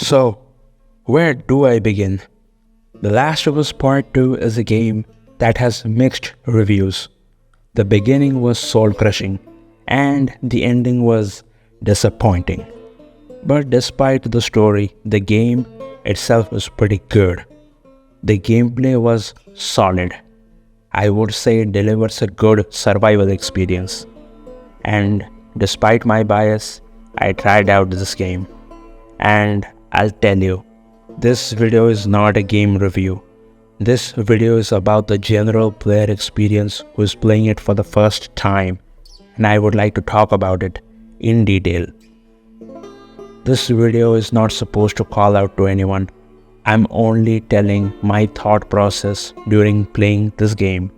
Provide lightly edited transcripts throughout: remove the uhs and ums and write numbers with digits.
So, where do I begin? The Last of Us Part 2 is a game that has mixed reviews. The beginning was soul crushing, and the ending was disappointing. But despite the story, the game itself was pretty good. The gameplay was solid. I would say it delivers a good survival experience. And despite my bias, I tried out this game. And I'll tell you, this video is not a game review. This video is about the general player experience who is playing it for the first time, and I would like to talk about it in detail. This video is not supposed to call out to anyone. I'm only telling my thought process during playing this game.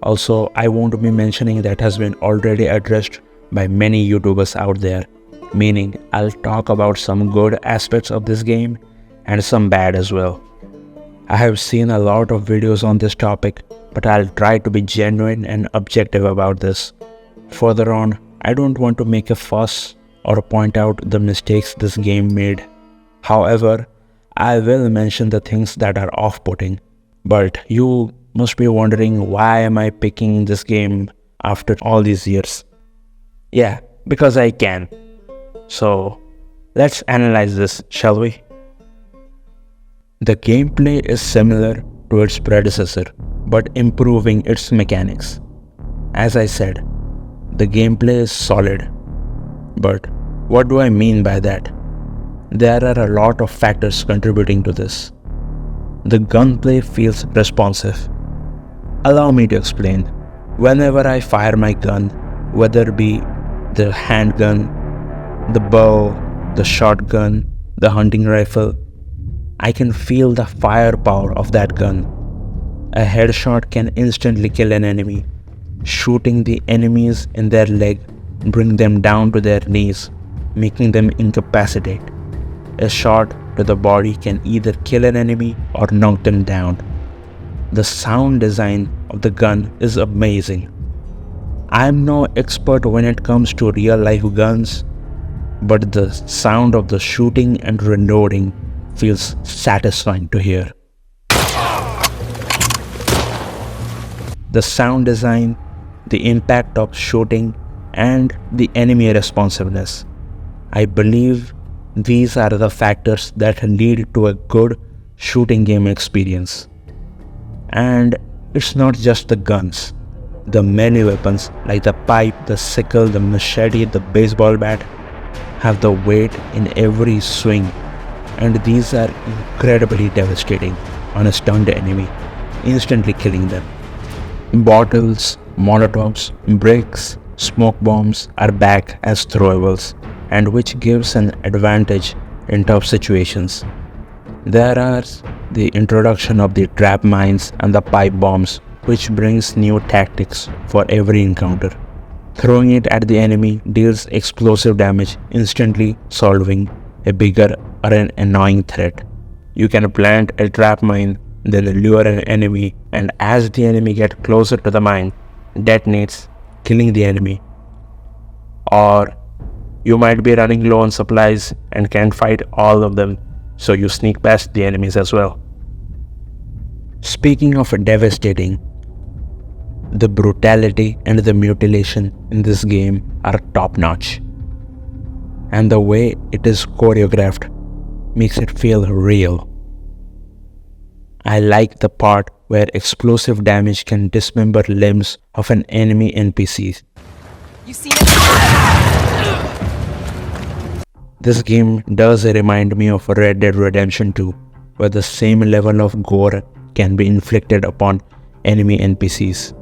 Also, I won't be mentioning that has been already addressed by many YouTubers out there, meaning I'll talk about some good aspects of this game and some bad as well. I have seen a lot of videos on this topic, but I'll try to be genuine and objective about this. Further on, I don't want to make a fuss or point out the mistakes this game made. However, I will mention the things that are off-putting. But you must be wondering, why am I picking this game after all these years? Yeah, because I can. So, let's analyze this, shall we? The gameplay is similar to its predecessor, but improving its mechanics. As I said, the gameplay is solid. But what do I mean by that? There are a lot of factors contributing to this. The gunplay feels responsive. Allow me to explain. Whenever I fire my gun, whether it be the handgun, the bow, the shotgun, the hunting rifle, I can feel the firepower of that gun. A headshot can instantly kill an enemy. Shooting the enemies in their leg bring them down to their knees, making them incapacitate. A shot to the body can either kill an enemy or knock them down. The sound design of the gun is amazing. I am no expert when it comes to real life guns, but the sound of the shooting and reloading feels satisfying to hear. The sound design, the impact of shooting, and the enemy responsiveness. I believe these are the factors that lead to a good shooting game experience. And it's not just the guns. The melee weapons like the pipe, the sickle, the machete, the baseball bat have the weight in every swing, and these are incredibly devastating on a stunned enemy, instantly killing them. Bottles, molotovs, bricks, smoke bombs are back as throwables, and which gives an advantage in tough situations. There are the introduction of the trap mines and the pipe bombs, which brings new tactics for every encounter. Throwing it at the enemy deals explosive damage, instantly solving a bigger or an annoying threat. You can plant a trap mine, then lure an enemy, and as the enemy gets closer to the mine, detonates, killing the enemy. Or you might be running low on supplies and can't fight all of them, so you sneak past the enemies as well. Speaking of devastating, the brutality and the mutilation in this game are top-notch. And the way it is choreographed makes it feel real. I like the part where explosive damage can dismember limbs of an enemy NPC. You seen it? This game does remind me of Red Dead Redemption 2, where the same level of gore can be inflicted upon enemy NPCs.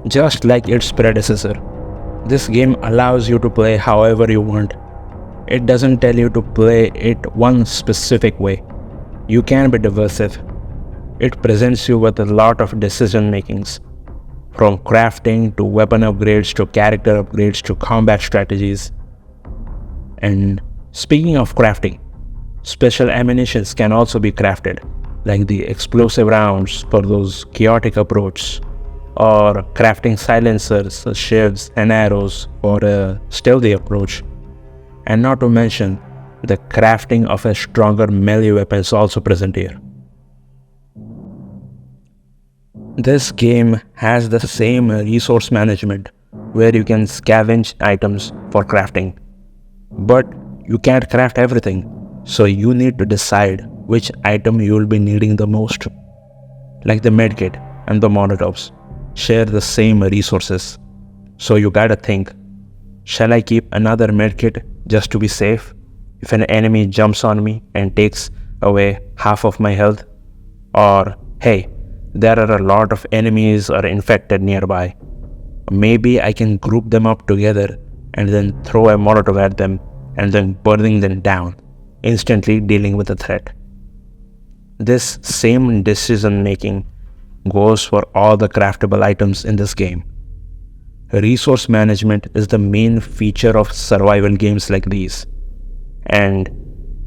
Just like its predecessor, this game allows you to play however you want. It doesn't tell you to play it one specific way. You can be diverse. It presents you with a lot of decision makings, from crafting to weapon upgrades to character upgrades to combat strategies. And speaking of crafting, special ammunitions can also be crafted, like the explosive rounds for those chaotic approaches, or crafting silencers, shivs and arrows for a stealthy approach. And not to mention, The crafting of a stronger melee weapon is also present here. This game has the same resource management where you can scavenge items for crafting. But you can't craft everything, so you need to decide which item you will be needing the most. Like the medkit and the molotovs share the same resources, so you gotta think, shall I keep another medkit just to be safe if an enemy jumps on me and takes away half of my health? Or hey, there are a lot of enemies or infected nearby. Maybe I can group them up together and then throw a molotov at them and then burning them down, instantly dealing with the threat. This same decision making goes for all the craftable items in this game. Resource management is the main feature of survival games like these. And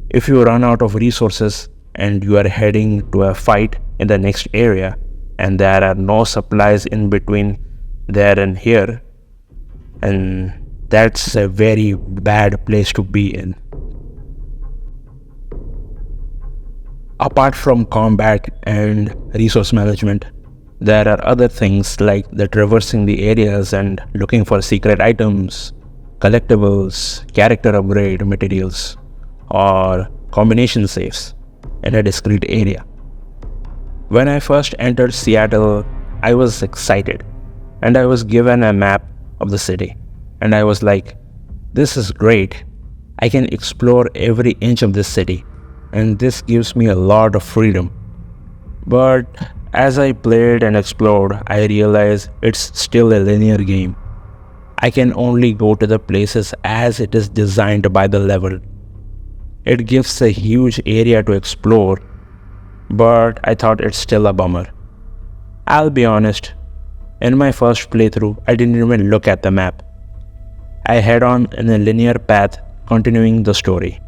if you run out of resources and you are heading to a fight in the next area and there are no supplies in between there and here, and that's a very bad place to be in. Apart from combat and resource management, there are other things like the traversing the areas and looking for secret items, collectibles, character upgrade materials, or combination saves in a discrete area. When I first entered Seattle, I was excited and I was given a map of the city and I was like, this is great. I can explore every inch of this city and this gives me a lot of freedom. But as I played and explored, I realized it's still a linear game. I can only go to the places as it is designed by the level. It gives a huge area to explore, but I thought it's still a bummer. I'll be honest, in my first playthrough, I didn't even look at the map. I head on in a linear path, continuing the story.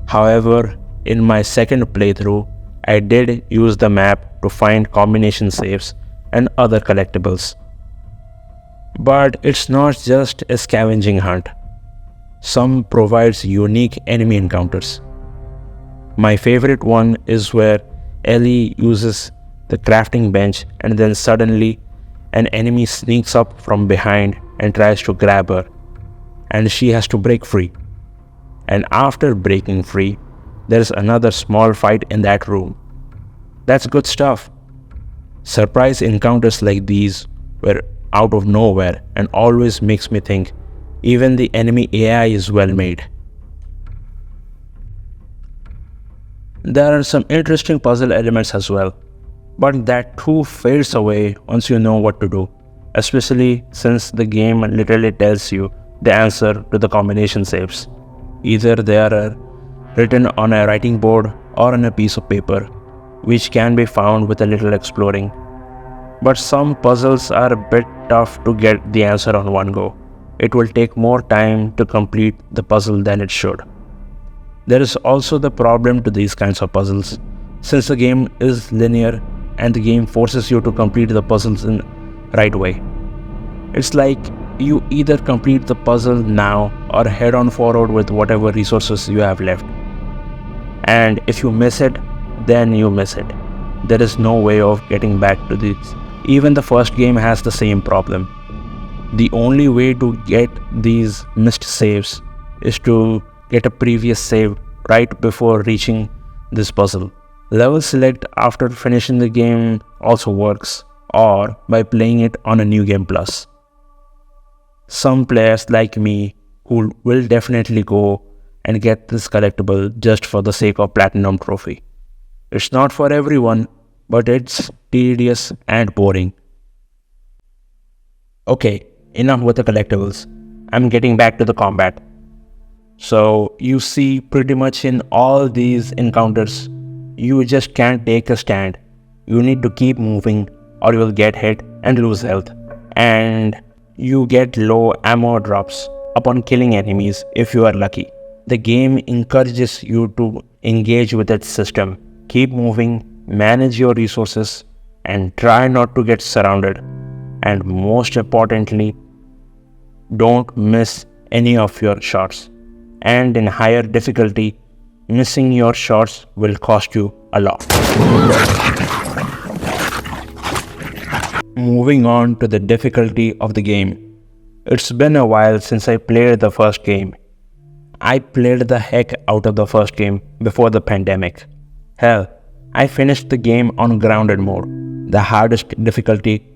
However, in my second playthrough, I did use the map to find combination saves and other collectibles. But it's not just a scavenging hunt. Some provides unique enemy encounters. My favorite one is where Ellie uses the crafting bench and then suddenly an enemy sneaks up from behind and tries to grab her, and she has to break free. And after breaking free, there's another small fight in that room. That's good stuff. Surprise encounters like these were out of nowhere and always makes me think even the enemy AI is well made. There are some interesting puzzle elements as well, but that too fades away once you know what to do, especially since the game literally tells you the answer to the combination saves. Either they are written on a writing board or on a piece of paper, which can be found with a little exploring. But some puzzles are a bit tough to get the answer on one go. It will take more time to complete the puzzle than it should. There is also the problem to these kinds of puzzles, since the game is linear and the game forces you to complete the puzzles in right way. It's like you either complete the puzzle now or head on forward with whatever resources you have left. And if you miss it, then you miss it. There is no way of getting back to this. Even the first game has the same problem. The only way to get these missed saves is to get a previous save right before reaching this puzzle. Level select after finishing the game also works, or by playing it on a New Game Plus. Some players like me who will definitely go and get this collectible just for the sake of Platinum Trophy. It's not for everyone, but it's tedious and boring. Okay, enough with the collectibles. I'm getting back to the combat. So you see pretty much in all these encounters, you just can't take a stand. You need to keep moving or you will get hit and lose health. And you get low ammo drops upon killing enemies if you are lucky. The game encourages you to engage with its system. Keep moving, manage your resources, and try not to get surrounded. And most importantly, don't miss any of your shots. And in higher difficulty, missing your shots will cost you a lot. Moving on to the difficulty of the game. It's been a while since I played the first game. I played the heck out of the first game before the pandemic. Hell, I finished the game on grounded mode, the hardest difficulty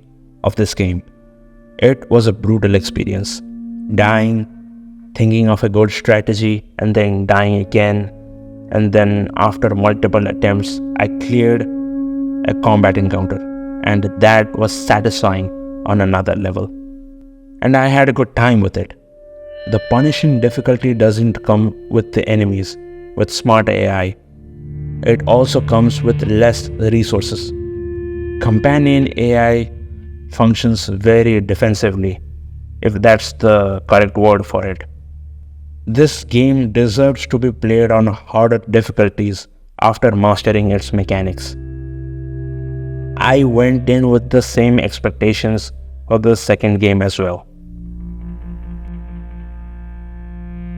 of this game. It was a brutal experience. Dying, thinking of a good strategy, and then dying again. And then after multiple attempts, I cleared a combat encounter. And that was satisfying on another level. And I had a good time with it. The punishing difficulty doesn't come with the enemies, with smart AI. It also comes with less resources. Companion AI functions very defensively, if that's the correct word for it. This game deserves to be played on harder difficulties after mastering its mechanics. I went in with the same expectations for the second game as well.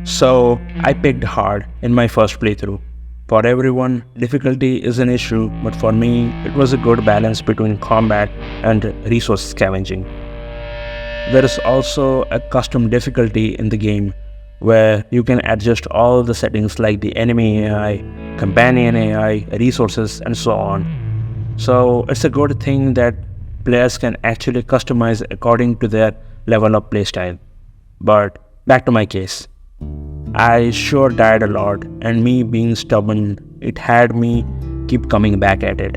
So I picked hard in my first playthrough. For everyone, difficulty is an issue, but for me, it was a good balance between combat and resource scavenging. There is also a custom difficulty in the game where you can adjust all the settings like the enemy AI, companion AI, resources, and so on. So it's a good thing that players can actually customize according to their level of playstyle. But back to my case. I sure died a lot, and me being stubborn, it had me keep coming back at it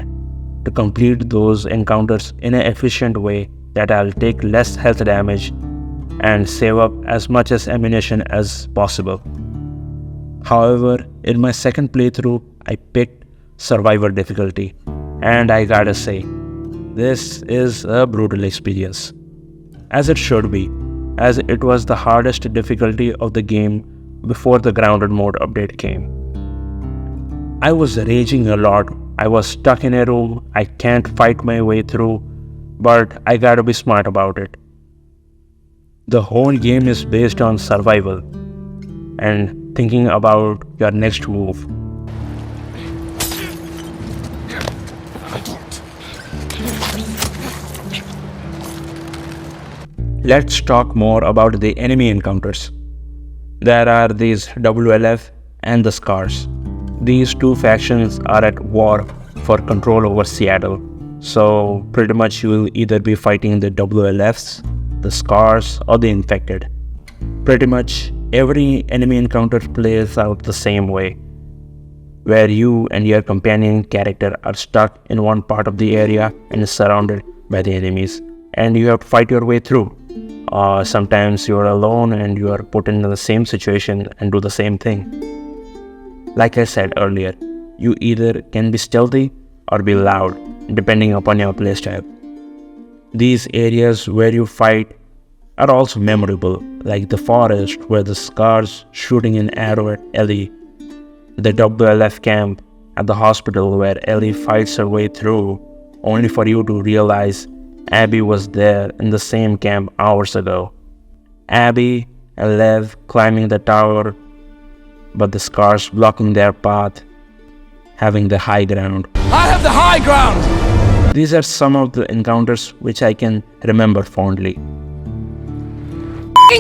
to complete those encounters in an efficient way that I'll take less health damage and save up as much as ammunition as possible. However, in my second playthrough, I picked survivor difficulty, and I gotta say, this is a brutal experience. As it should be, as it was the hardest difficulty of the game before the grounded mode update came. I was raging a lot. I was stuck in a room. I can't fight my way through, but I gotta be smart about it. The whole game is based on survival and thinking about your next move. Let's talk more about the enemy encounters. There are these WLF and the Scars. These two factions are at war for control over Seattle. So pretty much you will either be fighting the WLFs, the Scars, or the Infected. Pretty much every enemy encounter plays out the same way, where you and your companion character are stuck in one part of the area and is surrounded by the enemies, and you have to fight your way through. Sometimes you are alone and you are put in the same situation and do the same thing. Like I said earlier, you either can be stealthy or be loud, depending upon your playstyle. These areas where you fight are also memorable, like the forest where the Scars shooting an arrow at Ellie, the WLF camp at the hospital where Ellie fights her way through, only for you to realize Abby was there in the same camp hours ago. Abby and Lev climbing the tower, but the Scars blocking their path, having the high ground. I have the high ground! These are some of the encounters which I can remember fondly.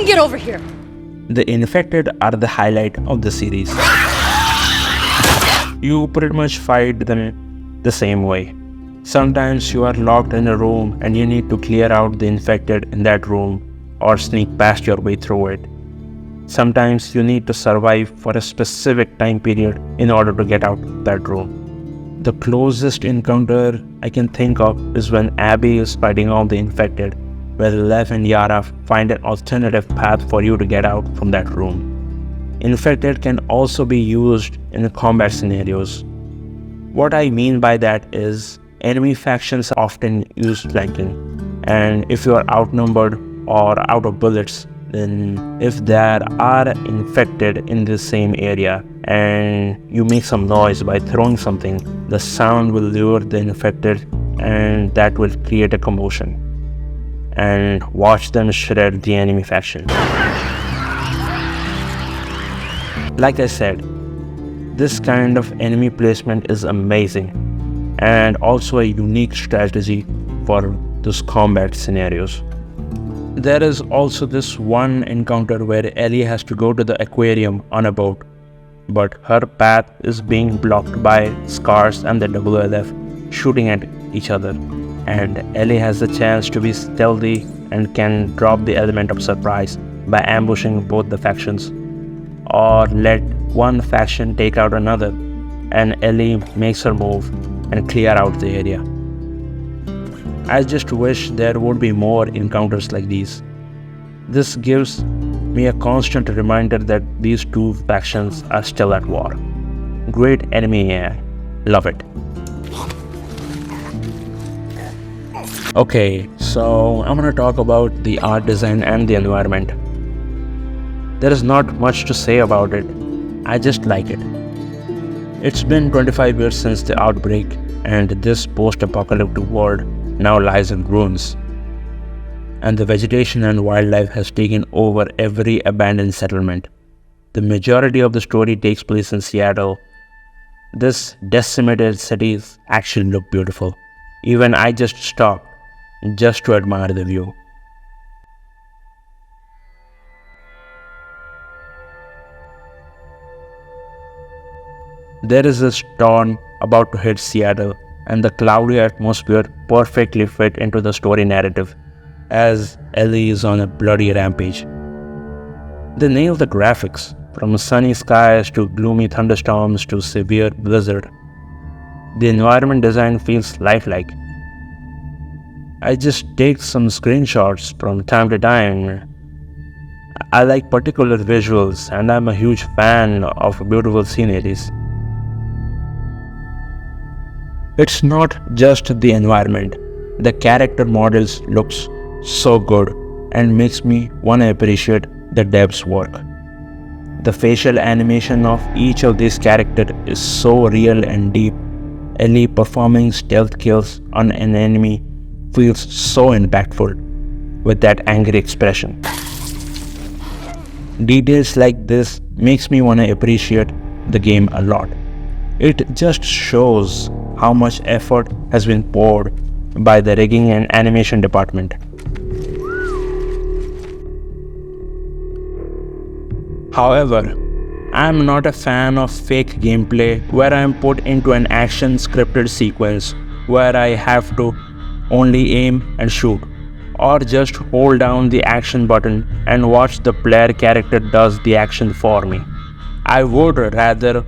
Get over here! The Infected are the highlight of the series. You pretty much fight them the same way. Sometimes you are locked in a room and you need to clear out the Infected in that room or sneak past your way through it. Sometimes you need to survive for a specific time period in order to get out of that room. The closest encounter I can think of is when Abby is fighting off the Infected, where Lev and Yara find an alternative path for you to get out from that room. Infected can also be used in combat scenarios. What I mean by that is, enemy factions often use flanking, and if you are outnumbered or out of bullets, then if there are Infected in the same area and you make some noise by throwing something, the sound will lure the Infected and that will create a commotion. And watch them shred the enemy faction. Like I said, this kind of enemy placement is amazing and also a unique strategy for those combat scenarios. There is also this one encounter where Ellie has to go to the aquarium on a boat, but her path is being blocked by Scars and the WLF shooting at each other, and Ellie has the chance to be stealthy and can drop the element of surprise by ambushing both the factions, or let one faction take out another, and Ellie makes her move and clear out the area. I just wish there would be more encounters like these. This gives me a constant reminder that these two factions are still at war. Great enemy AI. Love it. Okay, so I'm gonna talk about the art design and the environment. There is not much to say about it. I just like it. It's been 25 years since the outbreak, and this post-apocalyptic world now lies in ruins. And the vegetation and wildlife has taken over every abandoned settlement. The majority of the story takes place in Seattle. This decimated cities actually look beautiful. Even I just stopped just to admire the view. There is a storm about to hit Seattle, and the cloudy atmosphere perfectly fit into the story narrative, as Ellie is on a bloody rampage. They nail the graphics, from sunny skies to gloomy thunderstorms to severe blizzard. The environment design feels lifelike. I just take some screenshots from time to time. I like particular visuals, and I'm a huge fan of beautiful sceneries. It's not just the environment. The character models looks so good and makes me wanna appreciate the devs' work. The facial animation of each of these characters is so real and deep. Ellie performing stealth kills on an enemy feels so impactful with that angry expression. Details like this makes me wanna appreciate the game a lot. It just shows how much effort has been poured by the rigging and animation department. However, I'm not a fan of fake gameplay where I'm put into an action scripted sequence where I have to only aim and shoot, or just hold down the action button and watch the player character does the action for me. I would rather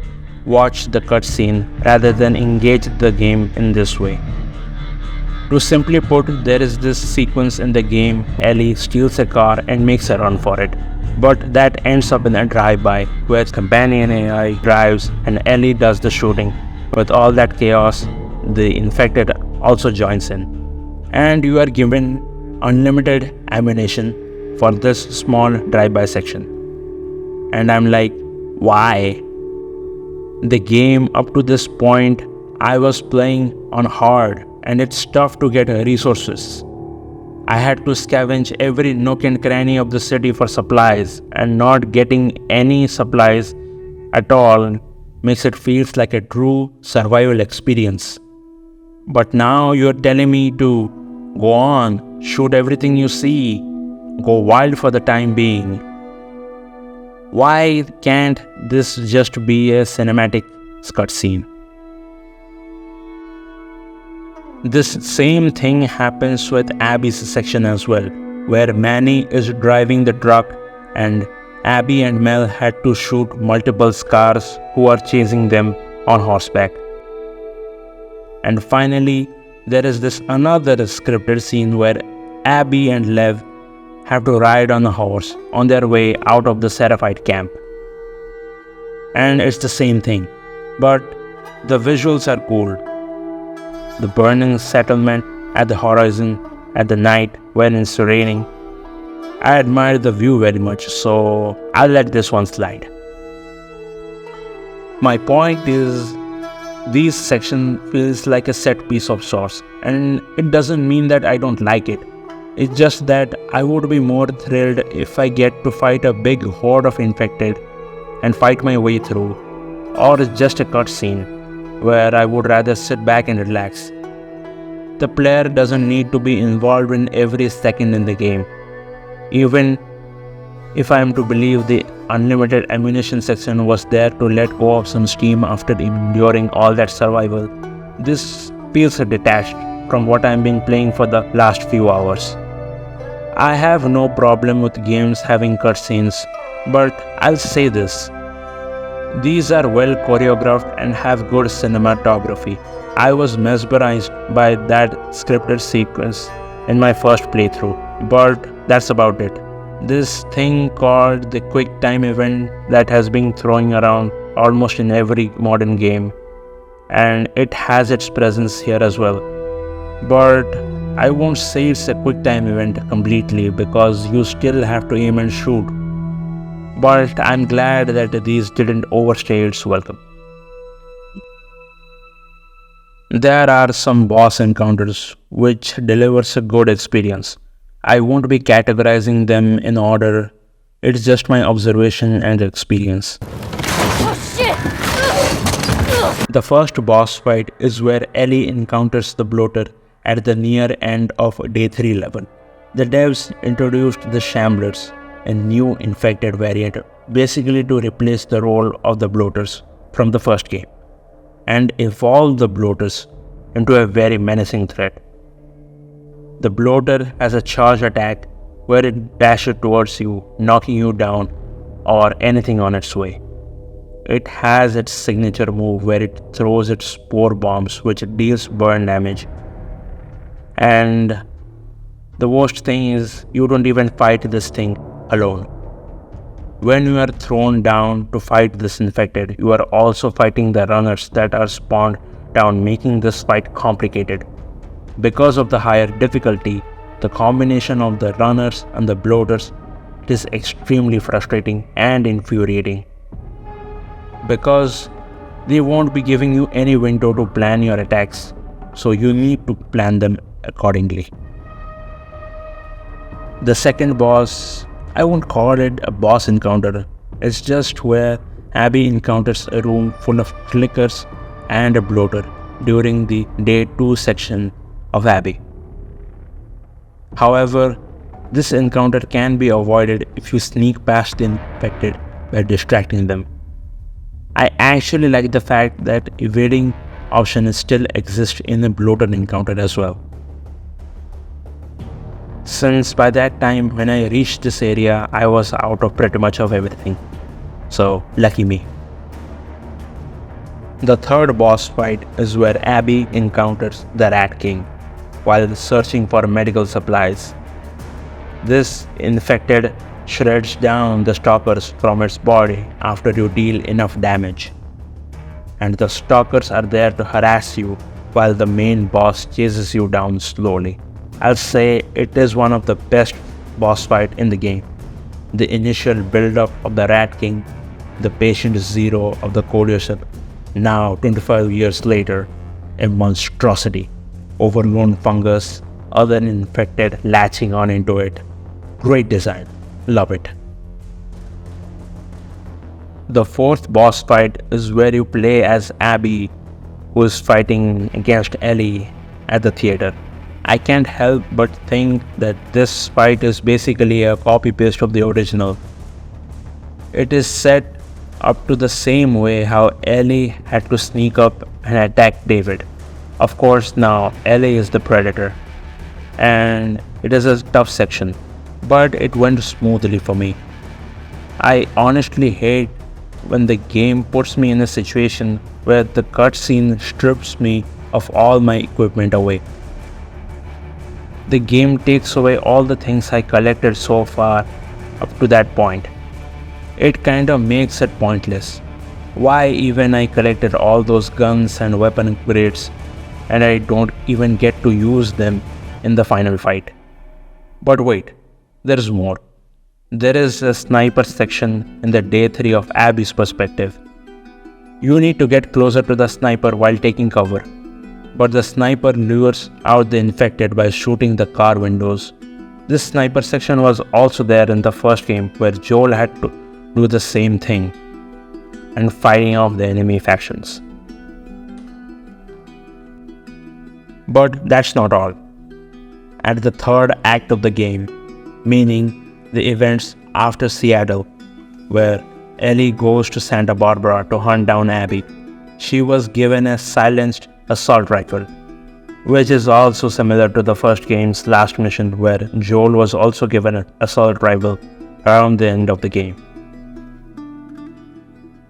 watch the cutscene rather than engage the game in this way. To simply put, there is this sequence in the game, Ellie steals a car and makes a run for it. But that ends up in a drive-by where companion AI drives and Ellie does the shooting. With all that chaos, the infected also joins in. And you are given unlimited ammunition for this small drive-by section. And I'm like, why? The game up to this point, I was playing on hard, and it's tough to get resources. I had to scavenge every nook and cranny of the city for supplies, and not getting any supplies at all makes it feels like a true survival experience. But now you're telling me to go on, shoot everything you see, go wild for the time being. Why can't this just be a cinematic cutscene? This same thing happens with Abby's section as well, where Manny is driving the truck and Abby and Mel had to shoot multiple Scars who are chasing them on horseback. And finally, there is this another scripted scene where Abby and Lev have to ride on a horse on their way out of the Seraphite camp. And it's the same thing, but the visuals are cool. The burning settlement at the horizon at the night when it's raining. I admire the view very much, so I'll let this one slide. My point is, this section feels like a set piece of sorts, and it doesn't mean that I don't like it. It's just that I would be more thrilled if I get to fight a big horde of infected and fight my way through, or it's just a cutscene where I would rather sit back and relax. The player doesn't need to be involved in every second in the game. Even if I am to believe the unlimited ammunition section was there to let go of some steam after enduring all that survival, this feels detached from what I am being playing for the last few hours. I have no problem with games having cutscenes, but I'll say this. These are well choreographed and have good cinematography. I was mesmerized by that scripted sequence in my first playthrough, but that's about it. This thing called the quick time event that has been thrown around almost in every modern game, and it has its presence here as well. But I won't say it's a quick time event completely because you still have to aim and shoot. But I'm glad that these didn't overstay its welcome. There are some boss encounters which delivers a good experience. I won't be categorizing them in order, it's just my observation and experience. Oh shit! The first boss fight is where Ellie encounters the bloater at the near end of Day 3 level. The devs introduced the Shamblers, a new infected variant, basically to replace the role of the bloaters from the first game, and evolve the bloaters into a very menacing threat. The bloater has a charge attack where it dashes towards you, knocking you down or anything on its way. It has its signature move where it throws its spore bombs which deals burn damage. And the worst thing is you don't even fight this thing alone. When you are thrown down to fight this infected, you are also fighting the runners that are spawned down, making this fight complicated. Because of the higher difficulty, the combination of the runners and the bloaters is extremely frustrating and infuriating. Because they won't be giving you any window to plan your attacks, so you need to plan them accordingly. The second boss, I won't call it a boss encounter, it's just where Abby encounters a room full of clickers and a bloater during the Day 2 section of Abby. However, this encounter can be avoided if you sneak past the infected by distracting them. I actually like the fact that evading option still exists in the bloater encounter as well. Since by that time when I reached this area, I was out of pretty much of everything. So, lucky me. The third boss fight is where Abby encounters the Rat King while searching for medical supplies. This infected shreds down the stalkers from its body after you deal enough damage. And the stalkers are there to harass you while the main boss chases you down slowly. I'll say it is one of the best boss fight in the game. The initial build-up of the Rat King, the patient zero of the Coalition, now 25 years later, a monstrosity, overgrown fungus, other infected latching on into it. Great design, love it. The fourth boss fight is where you play as Abby, who is fighting against Ellie at the theater. I can't help but think that this fight is basically a copy-paste of the original. It is set up to the same way how Ellie had to sneak up and attack David. Of course, now Ellie is the predator, and it is a tough section, but it went smoothly for me. I honestly hate when the game puts me in a situation where the cutscene strips me of all my equipment away. The game takes away all the things I collected so far up to that point. It kinda makes it pointless. Why even I collected all those guns and weapon upgrades and I don't even get to use them in the final fight. But wait, there is more. There is a sniper section in the Day 3 of Abby's perspective. You need to get closer to the sniper while taking cover, but the sniper lures out the infected by shooting the car windows. This sniper section was also there in the first game where Joel had to do the same thing. and fighting off the enemy factions. But that's not all. At the third act of the game, meaning the events after Seattle, where Ellie goes to Santa Barbara to hunt down Abby, she was given a silenced assault rifle, which is also similar to the first game's last mission where Joel was also given an assault rifle around the end of the game.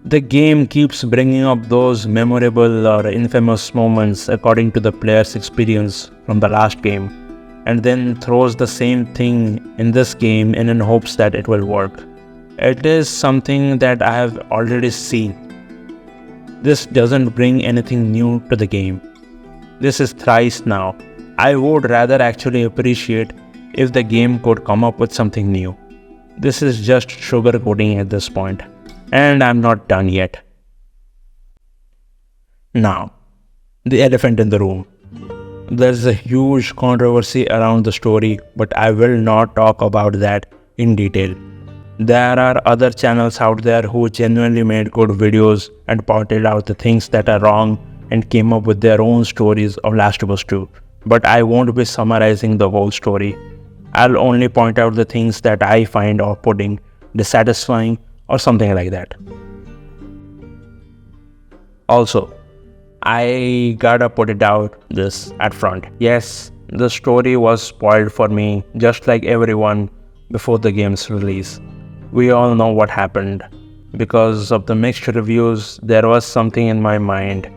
The game keeps bringing up those memorable or infamous moments according to the player's experience from the last game, and then throws the same thing in this game in hopes that it will work. It is something that I have already seen. This doesn't bring anything new to the game. This is thrice now. I would rather actually appreciate if the game could come up with something new. This is just sugarcoating at this point, and I'm not done yet. Now, the elephant in the room. There's a huge controversy around the story, but I will not talk about that in detail. There are other channels out there who genuinely made good videos and pointed out the things that are wrong and came up with their own stories of Last of Us 2. But I won't be summarizing the whole story. I'll only point out the things that I find off-putting, dissatisfying, or something like that. Also, I gotta put it out this at front. Yes, the story was spoiled for me just like everyone before the game's release. We all know what happened. Because of the mixed reviews, there was something in my mind.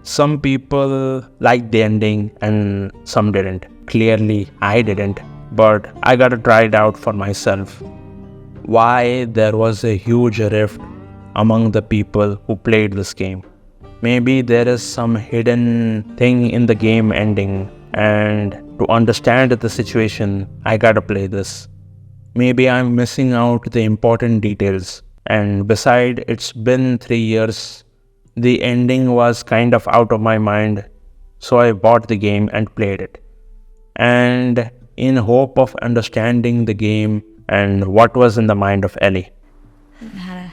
Some people liked the ending and some didn't. Clearly, I didn't, but I gotta try it out for myself. Why there was a huge rift among the people who played this game. Maybe there is some hidden thing in the game ending, and to understand the situation, I gotta play this. Maybe I'm missing out the important details, and beside, it's been 3 years. The ending was kind of out of my mind, so I bought the game and played it. And in hope of understanding the game and what was in the mind of Ellie. Haven't had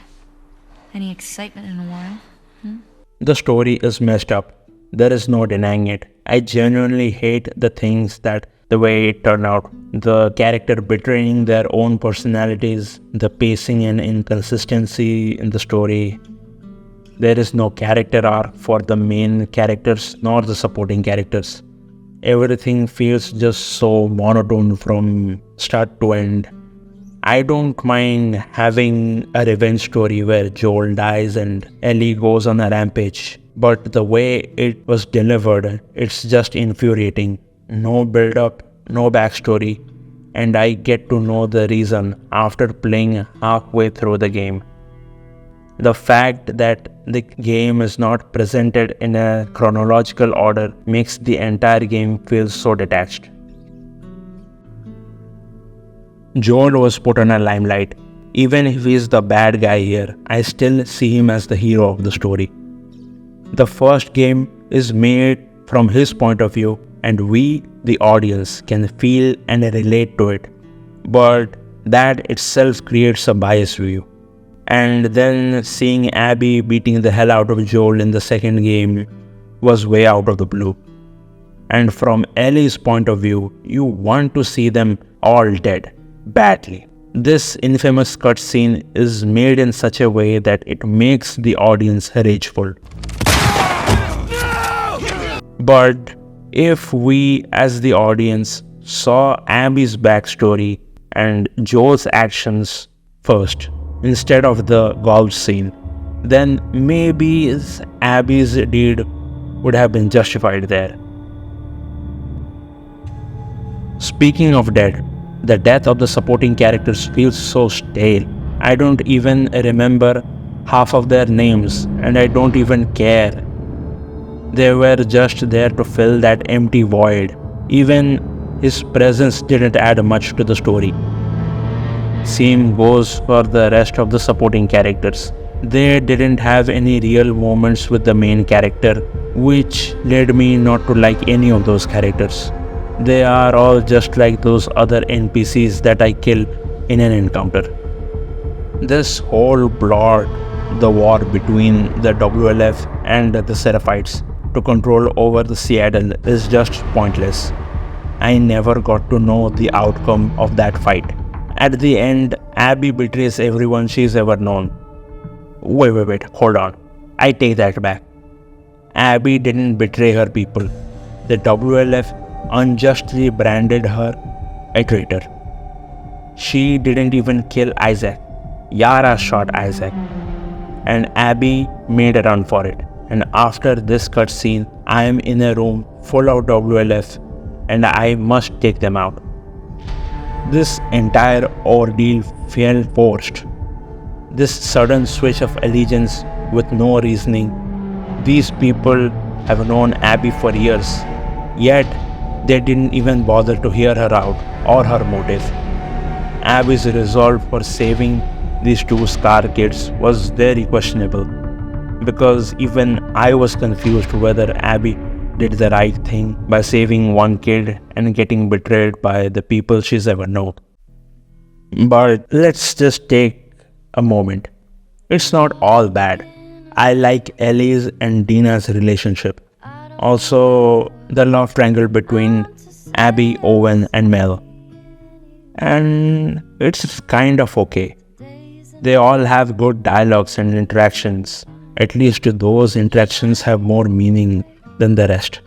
any excitement in a while. The story is messed up. There is no denying it. I genuinely hate the things that the way it turned out. The character betraying their own personalities, the pacing and inconsistency in the story. There is no character arc for the main characters nor the supporting characters. Everything feels just so monotone from start to end. I don't mind having a revenge story where Joel dies and Ellie goes on a rampage, but the way it was delivered, it's just infuriating. No build-up, no backstory, and I get to know the reason after playing halfway through the game. The fact that the game is not presented in a chronological order makes the entire game feel so detached. Joel was put on a limelight. Even if he is the bad guy here, I still see him as the hero of the story. The first game is made from his point of view, and we, the audience, can feel and relate to it. But that itself creates a biased view. And then seeing Abby beating the hell out of Joel in the second game was way out of the blue. And from Ellie's point of view, you want to see them all dead, badly. This infamous cutscene is made in such a way that it makes the audience rageful. But if we as the audience saw Abby's backstory and Joel's actions first, instead of the golf scene, then maybe Abby's deed would have been justified there. Speaking of dead, the death of the supporting characters feels so stale. I don't even remember half of their names, and I don't even care. They were just there to fill that empty void. Even his presence didn't add much to the story. Same goes for the rest of the supporting characters. They didn't have any real moments with the main character, which led me not to like any of those characters. They are all just like those other NPCs that I kill in an encounter. This whole plot the war between the WLF and the Seraphites to control over the Seattle is just pointless. I never got to know the outcome of that fight. At the end, Abby betrays everyone she's ever known. Wait, hold on. I take that back. Abby didn't betray her people. The WLF unjustly branded her a traitor. She didn't even kill Isaac. Yara shot Isaac. And Abby made a run for it. And after this cutscene, I am in a room full of WLF and I must take them out. This entire ordeal felt forced. This sudden switch of allegiance with no reasoning. These people have known Abby for years, yet they didn't even bother to hear her out or her motive. Abby's resolve for saving these two Scar kids was very questionable, because even I was confused whether Abby did the right thing by saving one kid and getting betrayed by the people she's ever known. But let's just take a moment. It's not all bad. I like Ellie's and Dina's relationship. Also, the love triangle between Abby, Owen, and Mel. And it's kind of okay. They all have good dialogues and interactions. At least those interactions have more meaning than the rest.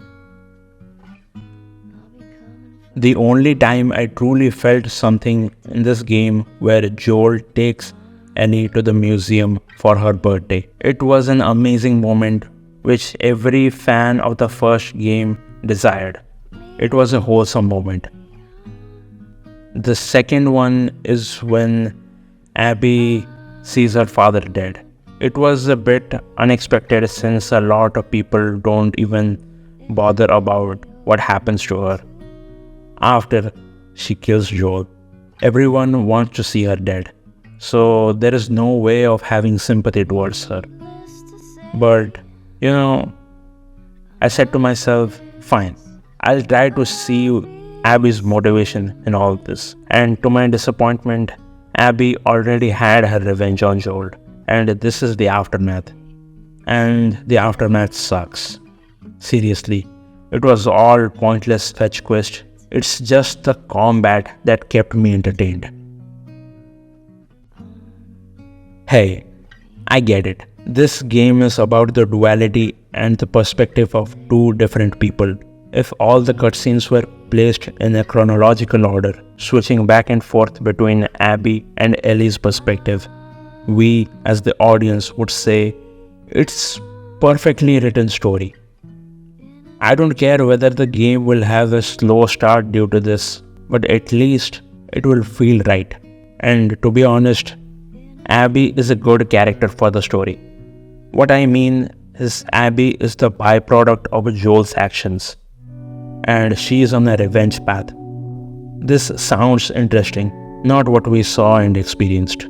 The only time I truly felt something in this game where Joel takes Ellie to the museum for her birthday. It was an amazing moment which every fan of the first game desired. It was a wholesome moment. The second one is when Abby sees her father dead. It was a bit unexpected since a lot of people don't even bother about what happens to her after she kills Joel. Everyone wants to see her dead, so there is no way of having sympathy towards her. But, I said to myself, fine, I'll try to see Abby's motivation in all this. And to my disappointment, Abby already had her revenge on Joel, and this is the aftermath. And the aftermath sucks. Seriously, it was all pointless fetch quest. It's just the combat that kept me entertained. Hey, I get it. This game is about the duality and the perspective of two different people. If all the cutscenes were placed in a chronological order, switching back and forth between Abby and Ellie's perspective, we as the audience would say, it's perfectly written story. I don't care whether the game will have a slow start due to this, but at least it will feel right. And to be honest, Abby is a good character for the story. What I mean is Abby is the byproduct of Joel's actions, and she is on a revenge path. This sounds interesting, not what we saw and experienced.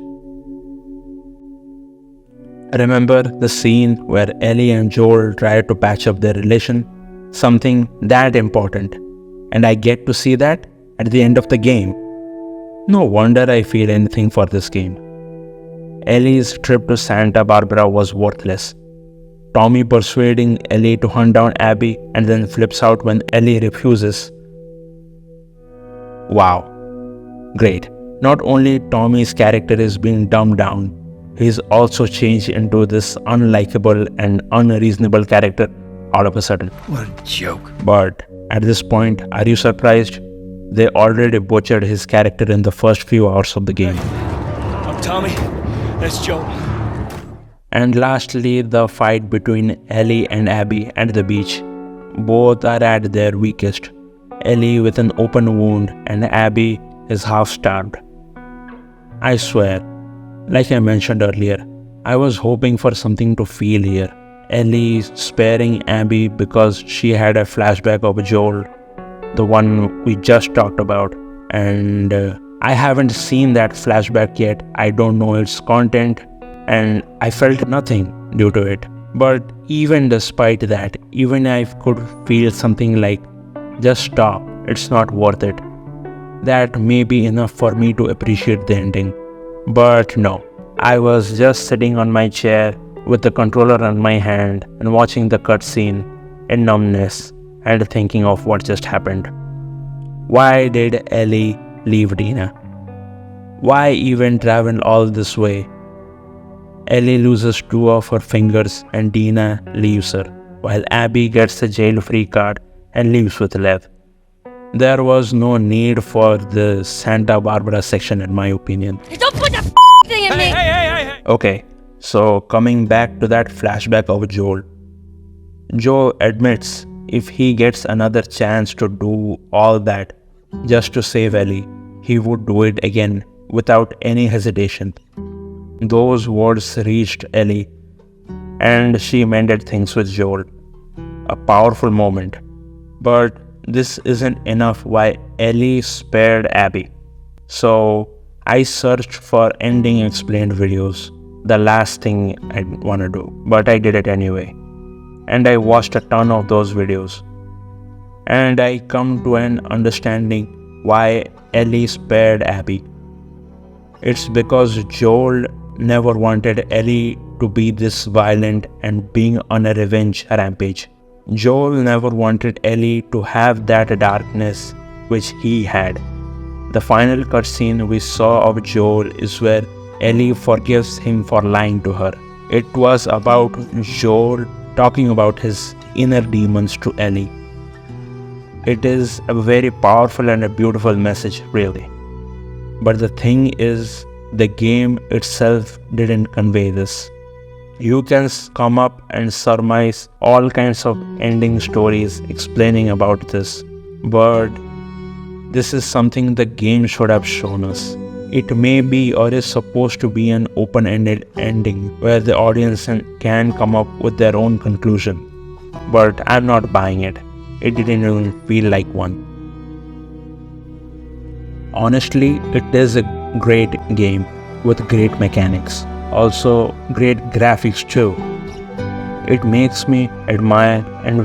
Remember the scene where Ellie and Joel tried to patch up their relation? Something that important, and I get to see that at the end of the game. No wonder I feel anything for this game. Ellie's trip to Santa Barbara was worthless. Tommy persuading Ellie to hunt down Abby and then flips out when Ellie refuses. Wow. Great. Not only Tommy's character is being dumbed down, he's also changed into this unlikable and unreasonable character all of a sudden. What a joke. But at this point, are you surprised? They already butchered his character in the first few hours of the game. I'm Tommy. That's Joel. And lastly, the fight between Ellie and Abby at the beach. Both are at their weakest. Ellie with an open wound and Abby is half starved. I swear, like I mentioned earlier, I was hoping for something to feel here. Ellie sparing Abby because she had a flashback of Joel, the one we just talked about, and I haven't seen that flashback yet. I don't know its content, and I felt nothing due to it. But even despite that, even I could feel something like, just stop, it's not worth it. That may be enough for me to appreciate the ending. But no, I was just sitting on my chair with the controller in my hand and watching the cutscene in numbness and thinking of what just happened. Why did Ellie leave Dina? Why even travel all this way? Ellie loses two of her fingers and Dina leaves her, while Abby gets a jail-free card and leaves with Lev. There was no need for the Santa Barbara section in my opinion. Don't put the thing in me! Hey! Okay, so coming back to that flashback of Joel. Joe admits if he gets another chance to do all that just to save Ellie, he would do it again without any hesitation. Those words reached Ellie and she mended things with Joel. A powerful moment. But this isn't enough why Ellie spared Abby. So I searched for ending explained videos. The last thing I'd want to do, but I did it anyway. And I watched a ton of those videos. And I come to an understanding why Ellie spared Abby. It's because Joel never wanted Ellie to be this violent and being on a revenge rampage. Joel never wanted Ellie to have that darkness which he had. The final cutscene we saw of Joel is where Ellie forgives him for lying to her. It was about Joel talking about his inner demons to Ellie. It is a very powerful and a beautiful message, really. But the thing is, the game itself didn't convey this. You can come up and surmise all kinds of ending stories explaining about this, but this is something the game should have shown us. It may be or is supposed to be an open-ended ending where the audience can come up with their own conclusion, but I'm not buying it. It didn't even feel like one. Honestly, it is a great game with great mechanics. Also, great graphics too. It makes me admire and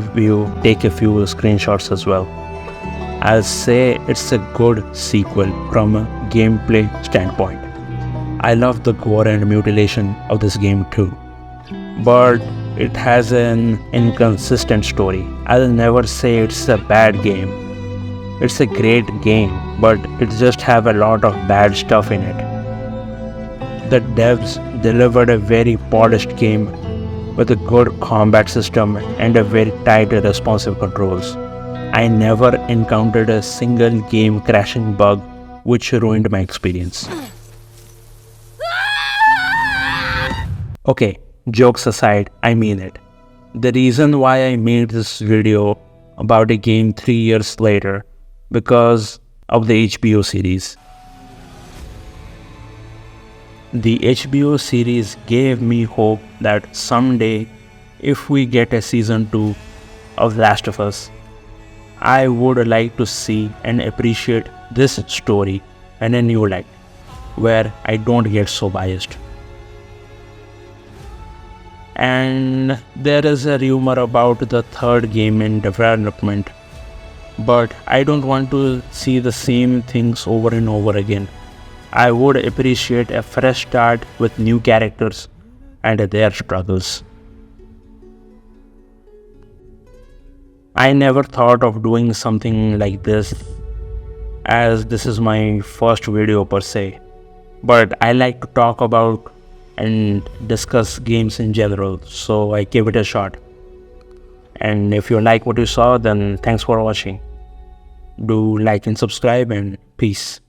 take a few screenshots as well. I'll say it's a good sequel from a gameplay standpoint. I love the gore and mutilation of this game too. But it has an inconsistent story. I'll never say it's a bad game. It's a great game, but it just have a lot of bad stuff in it. The devs delivered a very polished game with a good combat system and a very tight responsive controls. I never encountered a single game crashing bug which ruined my experience. Okay, jokes aside, I mean it. The reason why I made this video about a game 3 years later because of the HBO series. The HBO series gave me hope that someday, if we get a season 2 of Last of Us, I would like to see and appreciate this story in a new light, where I don't get so biased. And there is a rumor about the third game in development, but I don't want to see the same things over and over again. I would appreciate a fresh start with new characters and their struggles. I never thought of doing something like this, as this is my first video per se, but I like to talk about and discuss games in general, so I gave it a shot. And if you like what you saw, then thanks for watching. Do like and subscribe, and peace.